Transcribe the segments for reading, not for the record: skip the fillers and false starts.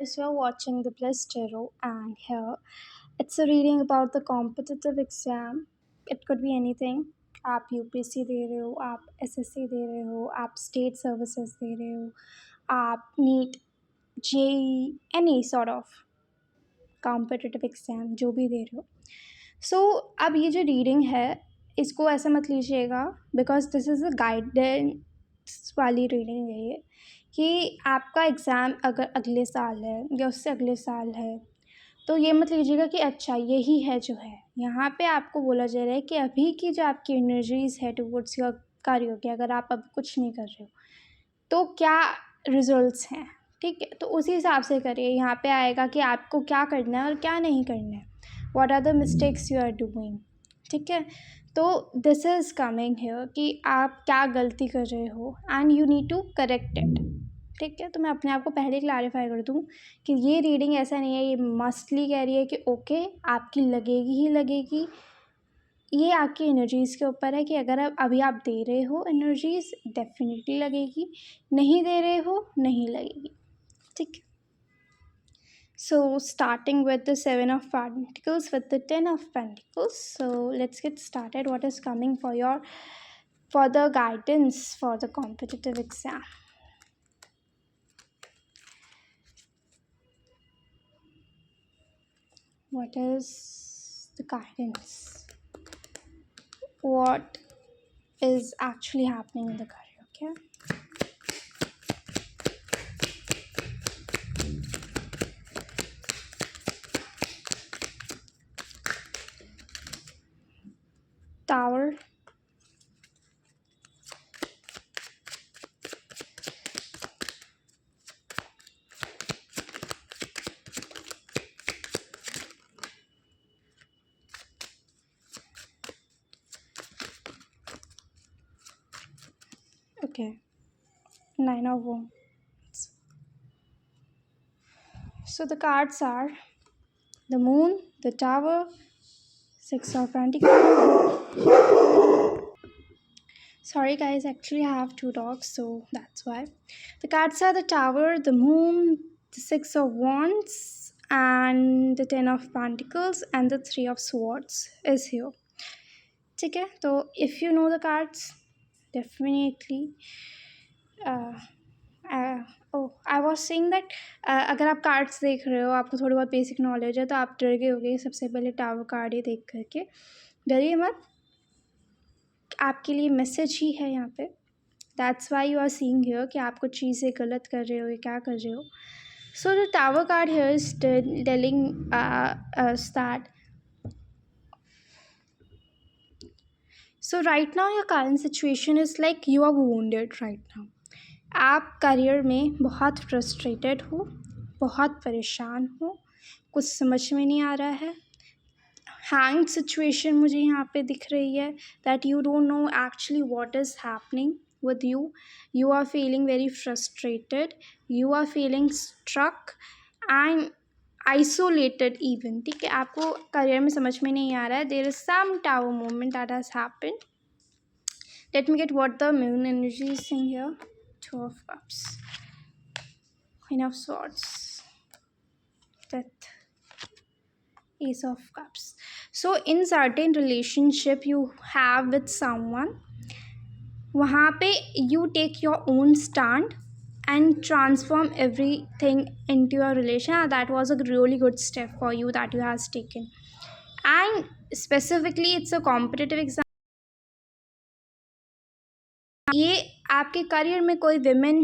As you're watching the Bliss Tarot, and here it's a reading about the competitive exam. It could be anything. आप UPSC दे रहे हो, आप SSC दे रहे हो, आप स्टेट सर्विसेज दे रहे हो, आप NEET JEE any sort of competitive exam जो भी दे रहे हो. सो अब ये जो रीडिंग है इसको ऐसे मत लीजिएगा because this is a guidance वाली रीडिंग है ये कि आपका एग्ज़ाम अगर अगले साल है या उससे अगले साल है तो ये मत लीजिएगा कि अच्छा यही है जो है. यहाँ पे आपको बोला जा रहा है कि अभी की जो आपकी एनर्जीज़ है टुवर्ड्स योर कार्य की अगर आप अब कुछ नहीं कर रहे हो तो क्या रिजल्ट्स हैं. ठीक है, तो उसी हिसाब से करिए. यहाँ पे आएगा कि आपको क्या करना है और क्या नहीं करना है. What are the mistakes you are doing. ठीक है, तो दिस इज़ कमिंग हियर कि आप क्या गलती कर रहे हो and you need to correct it. ठीक है, तो मैं अपने आप को पहले क्लैरिफाई कर दूँ कि ये रीडिंग ऐसा नहीं है ये मस्टली कह रही है कि ओके आपकी लगेगी ही लगेगी. ये आपकी एनर्जीज़ के ऊपर है कि अगर आप अभी आप दे रहे हो एनर्जीज़ डेफिनेटली लगेगी, नहीं दे रहे हो नहीं लगेगी. ठीक है. So starting with the 7 of Pentacles with the 10 of Pentacles. So let's get started. What is coming for the guidance for the competitive exam? What is the guidance? What is actually happening in the career? Okay. Tower. Okay. 9 of Wands. So the cards are the Moon, the Tower, 6 of Pentacles. Sorry guys, actually I have 2 dogs, so that's why. The cards are the Tower, the Moon, the 6 of Wands, and the 10 of Pentacles, and the 3 of Swords is here. ठीक है, तो if you know the cards, definitely I was saying that अगर आप cards देख रहे हो आपको थोड़ी बहुत बेसिक नॉलेज है तो आप डर गए होगे सबसे पहले टावर कार्ड ही देख करके. डरिए मत, आपके लिए मैसेज ही है यहाँ पे. That's why you are seeing here कि आप कुछ चीज़ें गलत कर रहे हो या क्या कर रहे हो. So the tower card here is telling us that so right now your current situation is like you are wounded right now. आप करियर में बहुत फ्रस्ट्रेटेड हो, बहुत परेशान हो, कुछ समझ में नहीं आ रहा है. हैंग सिचुएशन मुझे यहाँ पे दिख रही है that you don't know actually what is happening with you. You are feeling very frustrated, you are feeling struck and isolated even. ठीक है, आपको करियर में समझ में नहीं आ रहा है. there is some tower movement that has happened. Let me get what the moon energy is saying here. 2 of Cups, Queen of Swords, Death, Ace of Cups. So in certain relationship you have with someone, वहाँ पे you take your own stand and transform everything into your relation. And that was a really good step for you that you has taken. And specifically it's a competitive exam. ये आपके career में कोई women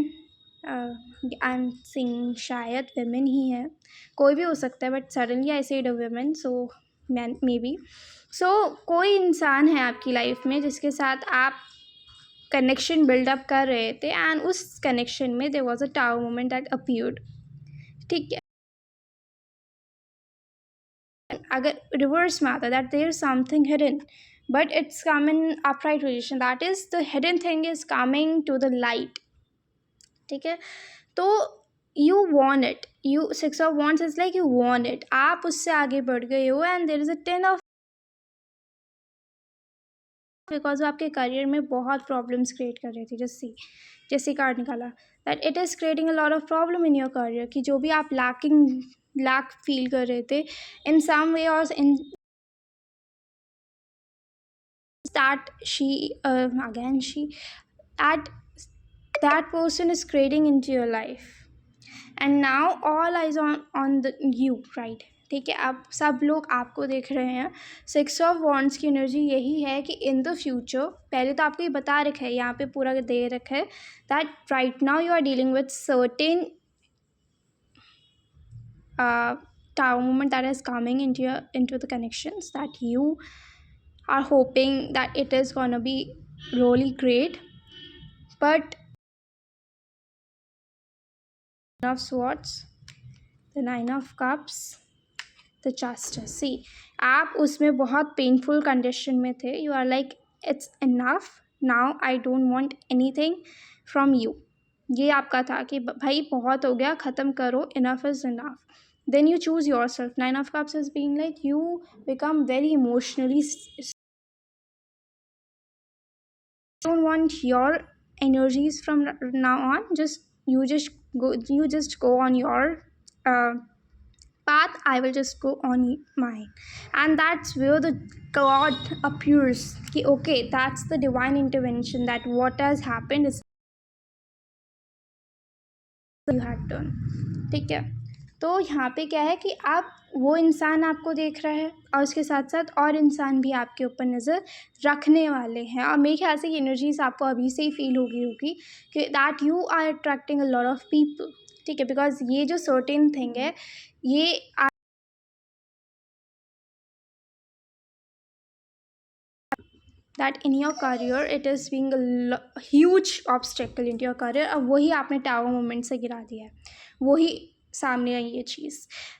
I am सिंग शायद women ही है, कोई भी हो सकता है but suddenly I said a women so man may be. So कोई इंसान है आपकी लाइफ में जिसके साथ आप कनेक्शन बिल्डअप कर रहे थे एंड उस कनेक्शन में there was a tower moment that appeared. ठीक है, अगर रिवर्स में आता that there something hidden but it's come in upright position, that is the hidden thing is coming to the light. ठीक है, तो you want it, you 6 of Wands is like you want it, आप उससे आगे बढ़ गए हो and there is a 10 of because वो आपके करियर में बहुत प्रॉब्लम्स क्रिएट कर रही थी. जैसे कार्ड निकाला that it is creating a lot of problem in your career, कि जो भी आप लैक फील कर रहे थे इन सम वे और इन that she at that person is creating into your life, and now all eyes on the you, right? ठीक है, अब सब लोग आपको देख रहे हैं। 6 of Wands की एनर्जी यही है कि इन द फ्यूचर, पहले तो आपको ये बता रखा है, यहाँ पे पूरा दे रखा है that right now you are dealing with certain tower movement that is coming into the connections, that you are hoping that it is gonna be really great. But of Swords, the 9 of Cups, the Justice. See, आप उसमें बहुत painful condition में थे. You are like it's enough now, I don't want anything from you. ये आपका था कि भाई बहुत हो गया, ख़त्म करो, enough is enough. Then you choose yourself. 9 of Cups is being like you become very emotionally don't want your energies from now on. You just go on your path. I will just go on mine. And that's where the God appears. Okay, that's the divine intervention, that what has happened is you had done. ठीक है, तो यहाँ पे क्या है कि आप वो इंसान आपको देख रहा है और उसके साथ साथ और इंसान भी आपके ऊपर नज़र रखने वाले हैं। और मेरे ख्याल से ये एनर्जीज आपको अभी से ही फील हो गई होगी कि that you are attracting a lot of people. ठीक है, बिकॉज ये जो सर्टेन थिंग है ये that in your career it is being a huge obstacle in your career. अब वही आपने टावर मोमेंट से गिरा दिया है, वही सामने आई ये चीज़।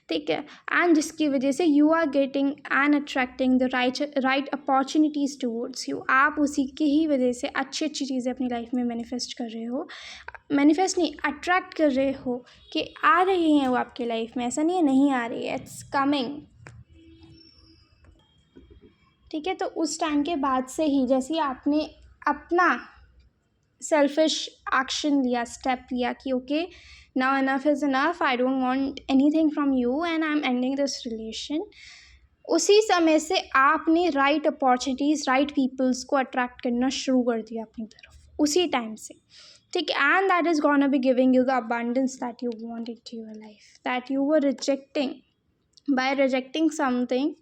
ठीक है, एंड जिसकी वजह से you are getting and attracting the right opportunities towards you. आप उसी की ही वजह से अच्छी अच्छी चीज़ें अपनी लाइफ में मैनिफेस्ट कर रहे हो, मैनिफेस्ट नहीं, अट्रैक्ट कर रहे हो कि आ रही हैं वो आपकी लाइफ में। ऐसा नहीं है नहीं आ रही है, इट्स कमिंग। ठीक है, तो उस टाइम के बाद से ही जैसे ही आपने अपना सेल्फिश एक्शन लिया, स्टेप लिया कि okay now enough is enough, I don't want anything from you and I am ending this relation, उसी समय से आपने राइट अपॉर्चुनिटीज़, राइट पीपल्स को अट्रैक्ट करना शुरू कर दिया अपनी तरफ उसी टाइम से। ठीक है, and that is gonna be giving you the abundance that you want in to your life, that you were rejecting. By rejecting something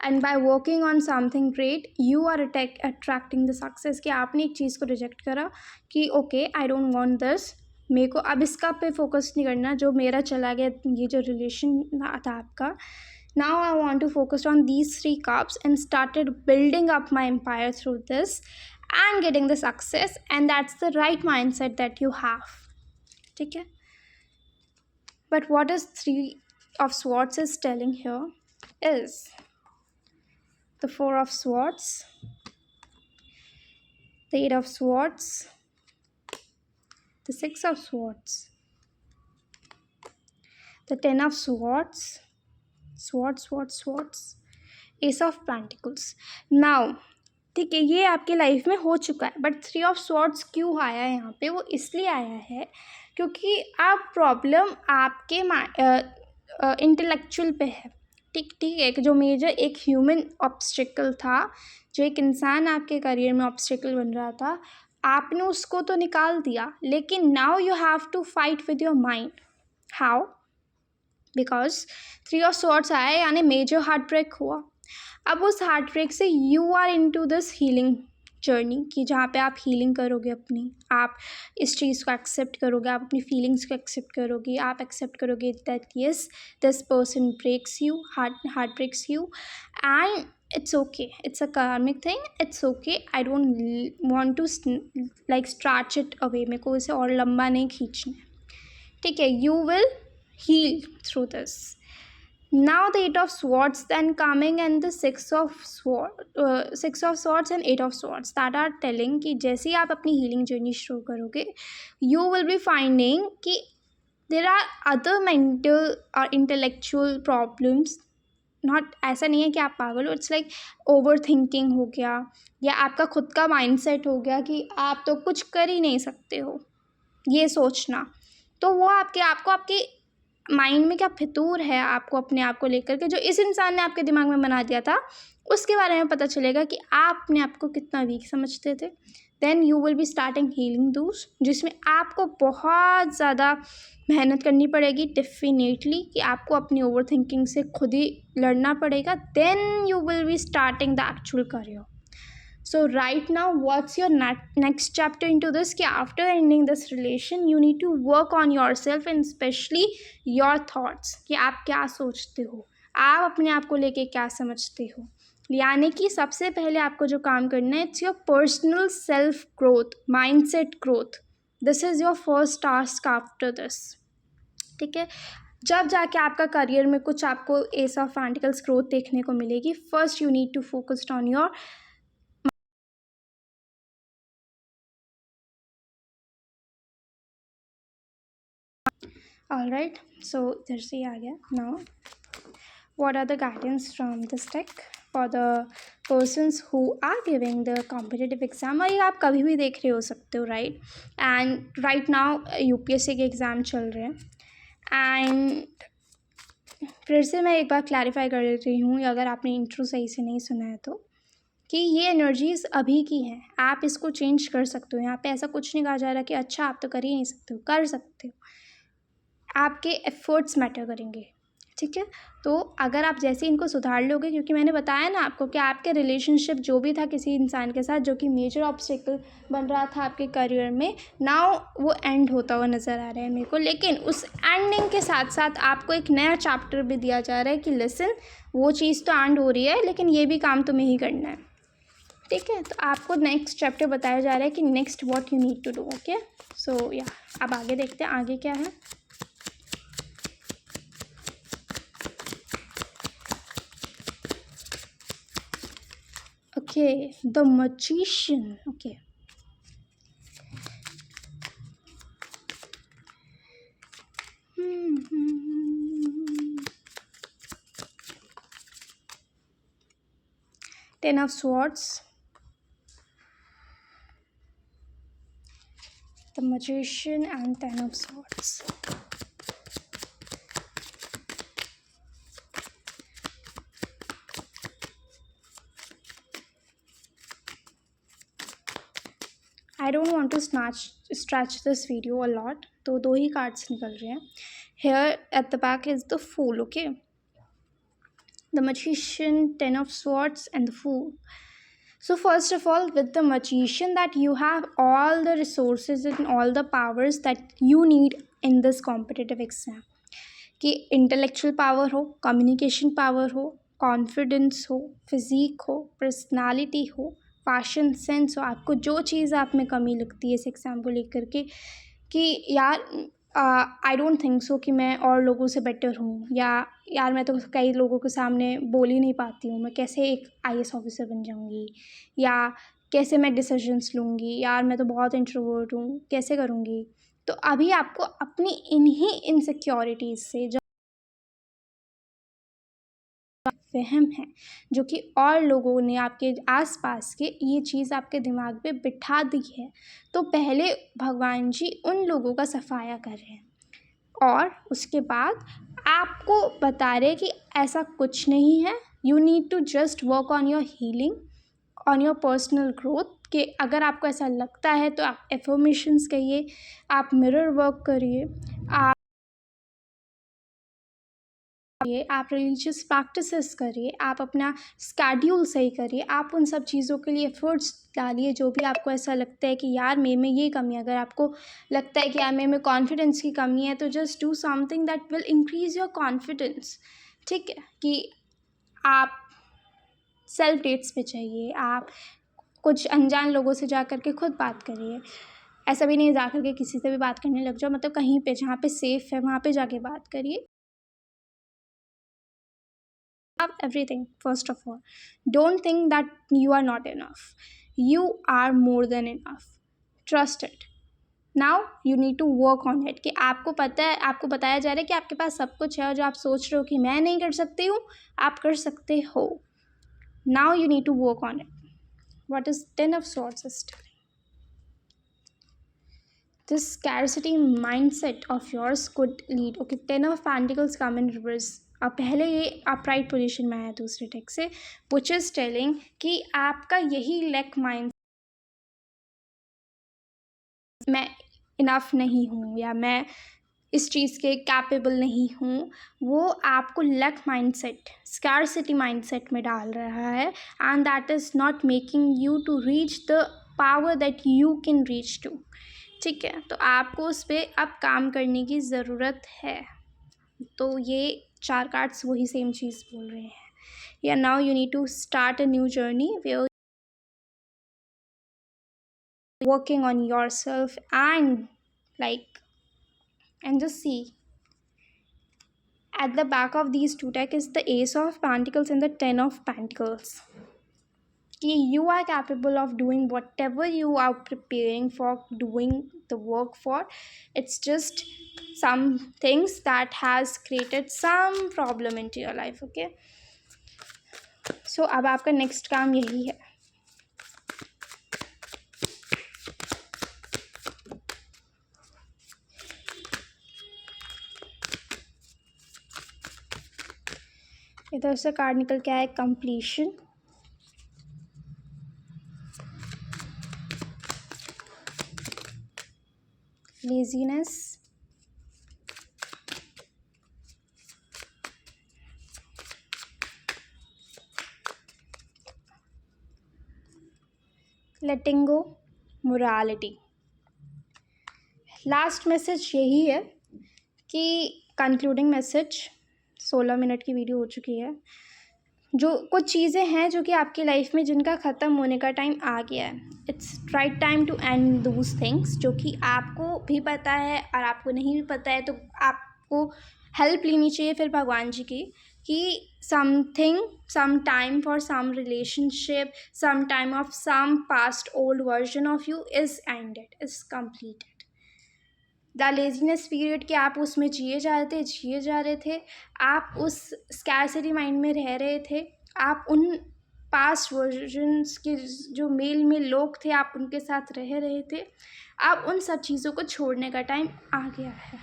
and by working on something great you are attracting the success. कि आपने एक चीज़ को reject करा कि okay I don't want this, मेरे को अब इसका पे फोकस नहीं करना, जो मेरा चला गया ये जो रिलेशन था आपका, now I want to focus on these 3 cups and started building up my empire through this and getting the success, and that's the right mindset that you have. ठीक है, but what is 3 of Swords is telling here is the 4 of Swords, the 8 of Swords, the 6 of Swords, the 10 of Swords, swords, Ace of Pentacles. Now ठीक है, ये आपके life में हो चुका है, बट 3 of Swords क्यों आया है यहाँ पे? वो इसलिए आया है क्योंकि आप प्रॉब्लम आपके इंटेलेक्चुअल पे है। ठीक है, जो मेजर एक ह्यूमन ऑब्स्टिकल था, जो एक इंसान आपके करियर में ऑब्स्टिकल बन रहा था, आपने उसको तो निकाल दिया, लेकिन now you have to fight with your mind. How? Because 3 of Swords आया यानी मेजर हार्ट ब्रेक हुआ। अब उस हार्ट ब्रेक से you are into this healing journey, कि जहाँ पे आप हीलिंग करोगे अपनी, आप इस चीज़ को एक्सेप्ट करोगे, आप अपनी फीलिंग्स को एक्सेप्ट करोगे, आप एक्सेप्ट करोगे that yes this person breaks you, heart breaks you, and it's okay, it's a karmic thing, it's okay, I don't want to like stretch it away, मेरे को इसे और लंबा नहीं खींचना। ठीक है, you will heal through this. Now the 8 of Swords then coming and the 6 of Swords and 8 of Swords that are telling कि जैसे ही आप अपनी healing journey शुरू करोगे, you will be finding कि there are other mental or intellectual problems. Not ऐसा नहीं है कि आप पागल हो, इट्स लाइक ओवर थिंकिंग हो गया, या आपका खुद का माइंडसेट हो गया कि आप तो कुछ कर ही नहीं सकते हो। ये सोचना, तो वो आपको आपके माइंड में क्या फितूर है आपको अपने आप को लेकर के, जो इस इंसान ने आपके दिमाग में बना दिया था, उसके बारे में पता चलेगा कि आप अपने आप को कितना वीक समझते थे। Then you will be starting healing thus, जिसमें आपको बहुत ज़्यादा मेहनत करनी पड़ेगी डेफिनेटली, कि आपको अपनी ओवर थिंकिंग से खुद ही लड़ना पड़ेगा। Then you will be starting the actual career. So right now, what's your next chapter into this? कि after ending this relation, you need to work on yourself and especially your thoughts, कि आप क्या सोचते हो, आप अपने आप को लेके क्या समझते हो। यानी कि सबसे पहले आपको जो काम करना है, it's your personal self growth, mindset growth. This is your first task after this, ठीक है। जब जाके आपका करियर में कुछ आपको ऐसा फैंटिकल्स ग्रोथ देखने को मिलेगी, first you need to focused on your. All right, so इधर से आ गया. Now what are the guidance from this deck for the persons who are giving the competitive exam? और ये आप कभी भी देख रहे हो सकते हो, right? And right now UPSC के एग्ज़ाम चल रहे हैं, एंड फिर से मैं एक बार क्लैरिफाई कर देती हूँ, अगर आपने इंट्रो सही से नहीं सुना है तो, कि ये एनर्जीज़ अभी की हैं, आप इसको चेंज कर सकते हो। यहाँ पे ऐसा कुछ नहीं कहा जा रहा कि अच्छा आप तो कर ही नहीं सकते हो, कर सकते हो, आपके एफ़र्ट्स मैटर करेंगे, ठीक है। तो अगर आप जैसे इनको सुधार लोगे, क्योंकि मैंने बताया ना आपको कि आपके रिलेशनशिप जो भी था किसी इंसान के साथ, जो कि मेजर ऑब्स्टेकल बन रहा था आपके करियर में, नाउ वो एंड होता हुआ नज़र आ रहा है मेरे को। लेकिन उस एंडिंग के साथ साथ आपको एक नया चैप्टर भी दिया जा रहा है कि लिसन, वो चीज़ तो एंड हो रही है, लेकिन ये भी काम तुम्हें ही करना है, ठीक है। तो आपको नेक्स्ट चैप्टर बताया जा रहा है कि next what you need to do, okay. So या अब आगे देखते हैं आगे क्या है। Okay, the magician. Okay. Ten of Swords. The magician and Ten of Swords. I don't want to stretch this video a lot, तो दो ही cards निकल रहे हैं. Here at the back is the Fool, okay? The magician, Ten of Swords, and the Fool. So first of all, with the magician, that you have all the resources and all the powers that you need in this competitive exam. कि intellectual power हो, communication power हो, confidence हो, physique हो, personality हो, fashion sense हो, आपको जो चीज़ आप में कमी लगती है इस एग्ज़ाम को लेकर के, कि यार आई डोंट थिंक सो कि मैं और लोगों से बेटर हूँ, या यार मैं तो कई लोगों के सामने बोल ही नहीं पाती हूँ, मैं कैसे एक आईएएस ऑफिसर बन जाऊँगी, या कैसे मैं डिसीजंस लूँगी, यार मैं तो बहुत इंट्रोवर्ट हूँ, कैसे करूँगी। तो अभी आपको अपनी इन्हीं इनसिक्योरिटीज़ से, जो वहम है, जो कि और लोगों ने आपके आसपास के ये चीज़ आपके दिमाग में बिठा दी है, तो पहले भगवान जी उन लोगों का सफाया कर रहे हैं, और उसके बाद आपको बता रहे कि ऐसा कुछ नहीं है। You need to just work on your healing, on your personal growth, कि अगर आपको ऐसा लगता है तो आप एफर्मेशंस कहिए, आप मिरर वर्क करिए, आप रिलीजियस प्रैक्टिसेस करिए, आप अपना स्केड्यूल सही करिए, आप उन सब चीज़ों के लिए एफर्ट्स डालिए। जो भी आपको ऐसा लगता है कि यार मेरे में ये कमी है, अगर आपको लगता है कि यार मेरे में कॉन्फिडेंस की कमी है, तो just do something that will increase your confidence, ठीक है। कि आप सेल्फ डेट्स पे चाहिए, आप कुछ अनजान लोगों से जा कर के खुद बात करिए। ऐसा भी नहीं जा कर के किसी से भी बात करने लग जाओ, मतलब कहीं पे जहाँ पे सेफ़ है वहाँ पे जाके बात करिए। Have everything. First of all, don't think that you are not enough. You are more than enough. Trust it. Now you need to work on it, कि आपको पता है, आपको बताया जा रहा है कि आपके पास सब कुछ है, और जो आप सोच रहे हो कि मैं नहीं कर सकती हूँ, आप कर सकते हो. Now you need to work on it. What is Ten of Swords is telling? this scarcity mindset of yours could lead. Okay, 10 of Pentacles come in reverse. अब पहले ये अपराइट पोजीशन में आया दूसरे टेक से, which is telling कि आपका यही लैक माइंड, मैं इनफ नहीं हूँ या मैं इस चीज़ के कैपेबल नहीं हूँ, वो आपको लक माइंडसेट, स्कैरसिटी माइंडसेट में डाल रहा है, and that is not making you to reach the power that you can reach to. ठीक है, तो आपको उस पर अब काम करने की ज़रूरत है. तो ये 4 कार्ड्स वही सेम चीज़ बोल रहे हैं. या now you need to start a new journey where working on yourself and just see at the back of these two deck is the Ace of Pentacles and the 10 of Pentacles. You are capable of doing whatever you are preparing for, doing the work for. It's just some things that has created some problem into your life. Okay, so अब आपका next काम यही है. इधर से card निकल के आया कंप्लीशन, लेजीनेस, लेटिंग गो, मोरालिटी. लास्ट मैसेज यही है कि कंक्लूडिंग मैसेज, 16 मिनट की वीडियो हो चुकी है. जो कुछ चीज़ें हैं जो कि आपकी लाइफ में जिनका ख़त्म होने का टाइम आ गया है, it's right time to end those things. जो कि आपको भी पता है और आपको नहीं भी पता है, तो आपको हेल्प लेनी चाहिए फिर भगवान जी की, कि something, some time for some relationship, some time of some past old version of you is ended, is completed. The laziness period कि आप उसमें जिए जा रहे थे, आप उस स्कैरसिटी माइंड में रह रहे थे, आप उन पास्ट वर्जन्स के जो मेल में लोग थे आप उनके साथ रह रहे थे. अब उन सब चीज़ों को छोड़ने का टाइम आ गया है.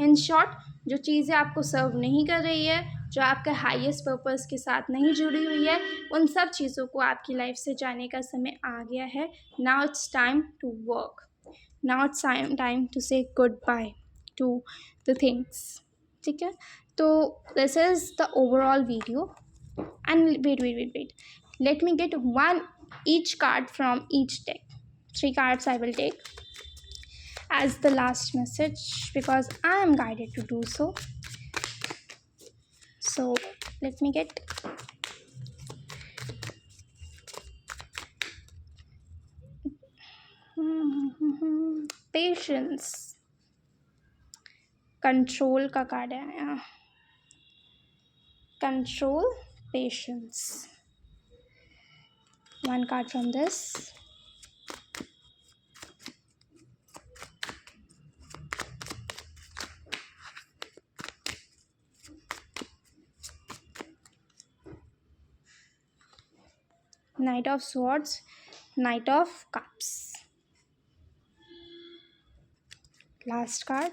इन शॉर्ट, जो चीज़ें आपको सर्व नहीं कर रही है, जो आपके हाईएस्ट पर्पस के साथ नहीं जुड़ी हुई है, उन सब चीज़ों को आपकी लाइफ से जाने का समय आ गया है. Now it's time to work. Now it's time to say goodbye to the things. ठीक है, तो this is the overall video. And wait, let me get each card from each deck. 3 cards I will take as the last message because I am guided to do so. So let me get patience, control का card है यहाँ. Control, patience. 1 card from this. Knight of Swords, Knight of Cups. Last card.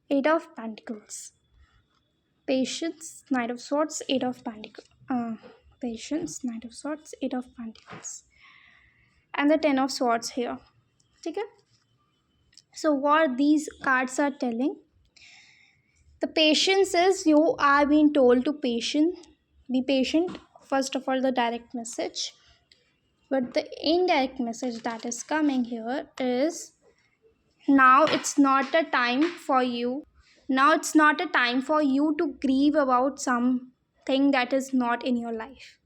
Eight of Pentacles. Patience, Knight of Swords, 8 of Pentacles. Patience, Knight of Swords, 8 of Pentacles. And the 10 of Swords here. ठीक है? So what these cards are telling, the patience is you are being told to be patient. First of all, the direct message. But the indirect message that is coming here is now it's not a time for you. Now it's not a time for you to grieve about something that is not in your life.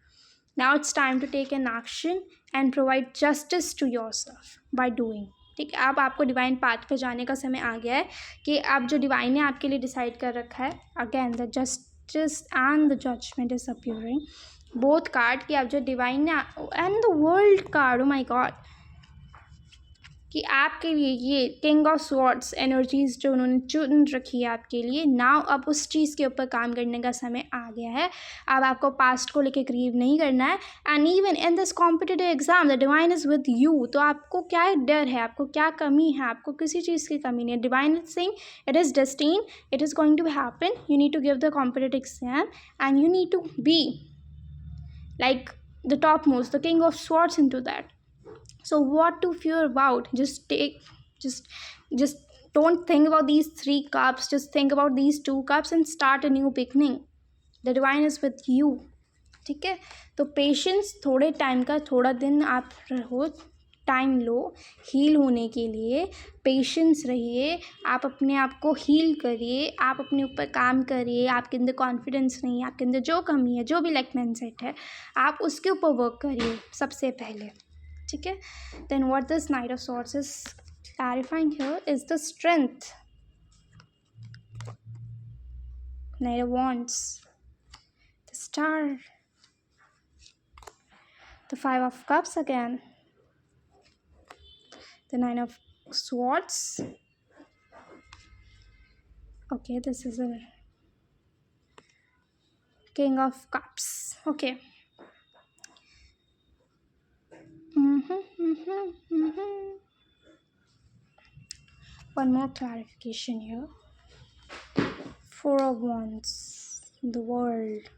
Now it's time to take an action and provide justice to yourself by doing. ठीक है, अब आपको divine path पे जाने का समय आ गया है कि आप जो डिवाइन ने आपके लिए डिसाइड कर रखा है. Again the justice and the judgment is appearing, both card कि आप जो डिवाइन ने, and the world card, oh my god, कि आपके लिए ये किंग ऑफ स्वॉर्ड्स एनर्जीज जो उन्होंने चुन रखी है आपके लिए, नाउ अब उस चीज़ के ऊपर काम करने का समय आ गया है। अब आपको पास्ट को लेके ग्रीव नहीं करना है। And even in this competitive exam the divine is with you. तो आपको क्या डर है, आपको क्या कमी है, आपको किसी चीज़ की कमी नहीं है। Divine is saying it is destined, it is going to happen, you need to give the competitive exam and you need to be like the topmost, the king of swords into that. So what to fear about? Just just don't think about these three cups, just think about these two cups and start a new beginning. The divine is with you. ठीक है, तो patience, थोड़े time का, थोड़ा दिन आप रहो, time लो heal होने के लिए, पेशेंस रहिए, आप अपने आप को हील करिए, आप अपने ऊपर काम करिए। आपके अंदर कॉन्फिडेंस नहीं है, आपके अंदर जो कमी है, जो भी लाइक माइंडसेट है, आप उसके ऊपर वर्क करिए सबसे पहले। ठीक है, then what this knight of swords is clarifying here is the strength, knight of wands, the star, the five of cups again, the nine of swords. Okay, this is a king of cups. Okay. One more clarification here. Four of wands, the world.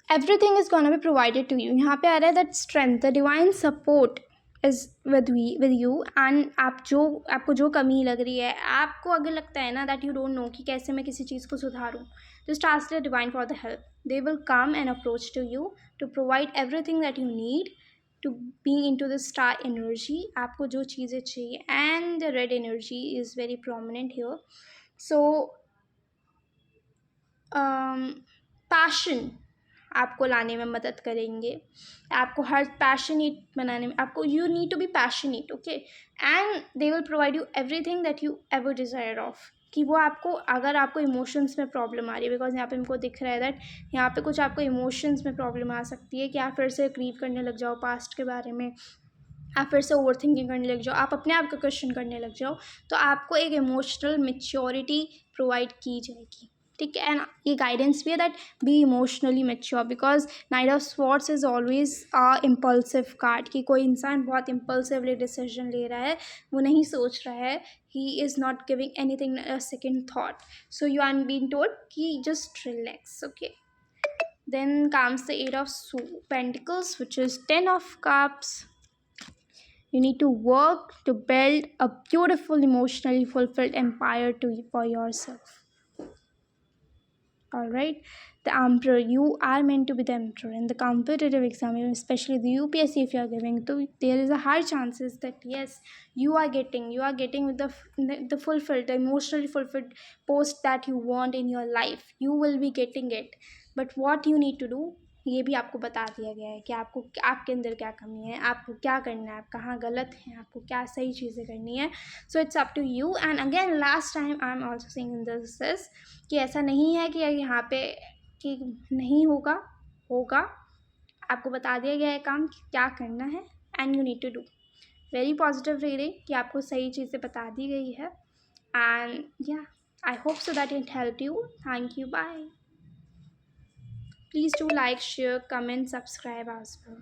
Everything is gonna be provided to you. यहाँ पे आ रहा है that strength, the divine support is with you. and आपको जो कमी लग रही है, आपको अगर लगता है ना that you don't know कि कैसे मैं किसी चीज़ को सुधारूँ, just ask the divine for the help. They will come and approach to you to provide everything that you need to be into the star energy. आपको जो चीज़ें चाहिए, and the red energy is very prominent here. So passion आपको लाने में मदद करेंगे, आपको हर पैशनेट बनाने में, आपको you need to be passionate. Okay, and they will provide you everything that you ever desire of. कि वो आपको, अगर आपको इमोशंस में प्रॉब्लम आ रही है, बिकॉज यहाँ पे हमको दिख रहा है दैट यहाँ पे कुछ आपको इमोशंस में प्रॉब्लम आ सकती है कि आप फिर से ग्रीव करने लग जाओ पास्ट के बारे में, आप फिर से ओवर थिंकिंग करने लग जाओ, आप अपने आप को क्वेश्चन करने लग जाओ, तो आपको एक इमोशनल मेच्योरिटी प्रोवाइड की जाएगी. ठीक है, एंड ये गाइडेंस भी है that B emotionally mature, because night of swords is always impulsive card. कि कोई इंसान बहुत इम्पल्सिवली डिसीजन ले रहा है, वो नहीं सोच रहा है, he is not giving anything a second thought. So you are being told कि just relax. Okay, then comes the eight of pentacles, which is 10 of cups. You need to work to build a beautiful, emotionally fulfilled empire for yourself. All right, the emperor, you are meant to be the emperor in the competitive exam, especially the UPSC. If you are giving, so there is a high chances that yes, you are getting with the fulfilled, the emotionally fulfilled post that you want in your life. You will be getting it, but what you need to do, ये भी आपको बता दिया गया है कि आपको, आपके अंदर क्या कमी है, आपको क्या करना है, आप कहाँ गलत हैं, आपको क्या सही चीज़ें करनी है. So it's up to you. And again last time I am also saying in this कि ऐसा नहीं है कि यहाँ पे कि नहीं होगा, होगा. आपको बता दिया गया है काम कि क्या करना है, and you need to do. Very positive reading कि आपको सही चीज़ें बता दी गई है. And yeah, I hope so that it help you. Thank you, bye. Please do like, share, comment, subscribe as well.